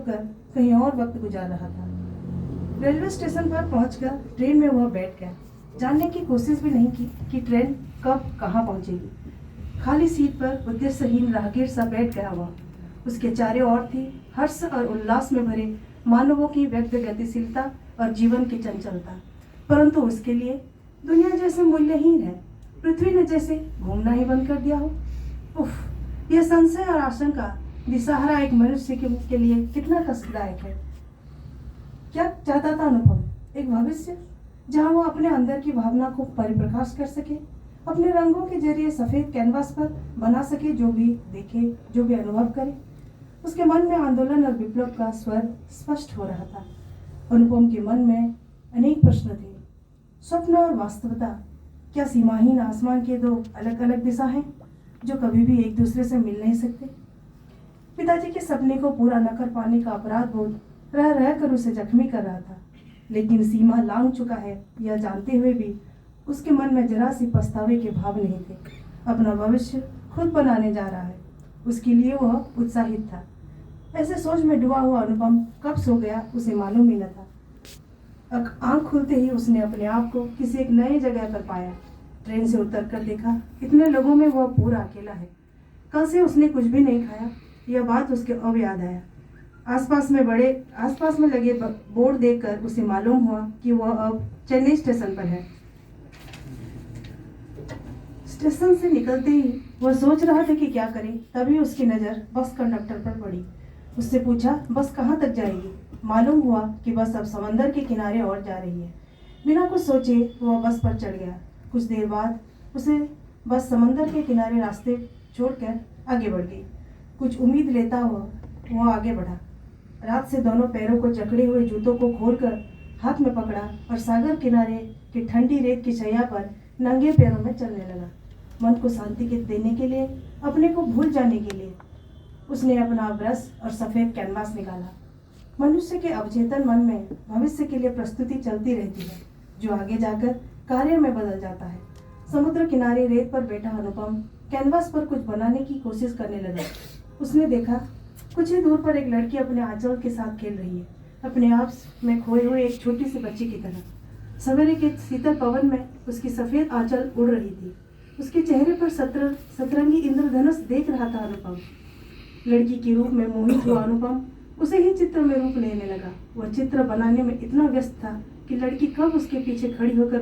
छोड़कर कहीं और वक्त गुजार रहा था। रेलवे स्टेशन पर पहुंचकर ट्रेन में वह बैठ गया। जानने की कोशिश भी नहीं की कि ट्रेन कब कहाँ पहुंचेगी। खाली सीट पर उद्देश्यहीन राहगीर सा बैठ गया वह। उसके चारों ओर थी हर्ष और उल्लास में भरे मानवों की व्यक्त गतिशीलता और जीवन की चंचलता, परंतु उसके लिए दुनिया जैसे मूल्यहीन है। पृथ्वी ने जैसे घूमना ही बंद कर दिया हो। उफ, यह संशय और आशंका दिशाहरा एक मनुष्य के लिए कितना कष्टदायक है। क्या चाहता था अनुपम? एक भविष्य जहाँ वो अपने अंदर की भावना को परिप्रकाश कर सके, अपने रंगों के जरिए सफेद कैनवास पर बना सके जो भी देखे, जो भी अनुभव करे। उसके मन में आंदोलन और विप्लव का स्वर स्पष्ट हो रहा था। अनुपम के मन में अनेक प्रश्न थे। स्वप्न और वास्तवता, क्या सीमाहीन आसमान के दो अलग अलग दिशा हैं जो कभी भी एक दूसरे से मिल नहीं सकते? पिताजी के सपने को पूरा न कर पाने का अपराध बोध रह रहकर उसे जख्मी कर रहा था, लेकिन सीमा लांघ चुका है यह जानते हुए भी उसके मन में जरा सी पछतावे के भाव नहीं थे। अपना भविष्य खुद बनाने जा रहा है, उसके लिए वह उत्साहित था। ऐसे सोच में डूबा हुआ अनुपम कब सो गया उसे मालूम ही न था। आंख खुलते ही उसने अपने आप को किसी एक नई जगह पर पाया। ट्रेन से उतरकर देखा, इतने लोगों में वह पूरा अकेला है। कल से उसने कुछ भी नहीं खाया, यह बात उसके अब याद आया। आसपास में लगे बोर्ड देखकर उसे मालूम हुआ कि वह अब चेन्नई स्टेशन पर है। स्टेशन से निकलते ही वह सोच रहा था कि क्या करे, तभी उसकी नज़र बस कंडक्टर पर पड़ी। उससे पूछा, बस कहाँ तक जाएगी? मालूम हुआ कि बस अब समंदर के किनारे और जा रही है। बिना कुछ सोचे वह बस पर चढ़ गया। कुछ देर बाद उसे बस समंदर के किनारे रास्ते छोड़कर आगे बढ़ गई। कुछ उम्मीद लेता हुआ वह आगे बढ़ा। रात से दोनों पैरों को जकड़े हुए जूतों को खोलकर हाथ में पकड़ा और सागर किनारे की ठंडी रेत की शैया पर नंगे पैरों में चलने लगा। मन को शांति देने के लिए, अपने को भूल जाने के लिए उसने अपना ब्रश और सफ़ेद कैनवास निकाला। मनुष्य के अवचेतन मन में भविष्य के लिए प्रस्तुति चलती रहती है, जो आगे जाकर कार्य में बदल जाता है। समुद्र किनारे रेत पर बैठा अनुपम कैनवास पर कुछ बनाने की कोशिश करने लगा। उसने देखा, कुछ ही दूर पर एक लड़की अपने आंचल के साथ खेल रही है, अपने आप में खोए हुए एक छोटी सी बच्ची की तरह। सवेरे के शीतल पवन में उसकी सफ़ेद आंचल उड़ रही थी। उसके चेहरे पर सतरंगी इंद्रधनुष देख रहा था अनुपम। लड़की के रूप में मोहित हुआ अनुपम उसे ही चित्र में रूप लेने लगा। वह चित्र बनाने में इतना व्यस्त था कि लड़की कब उसके पीछे खड़ी होकर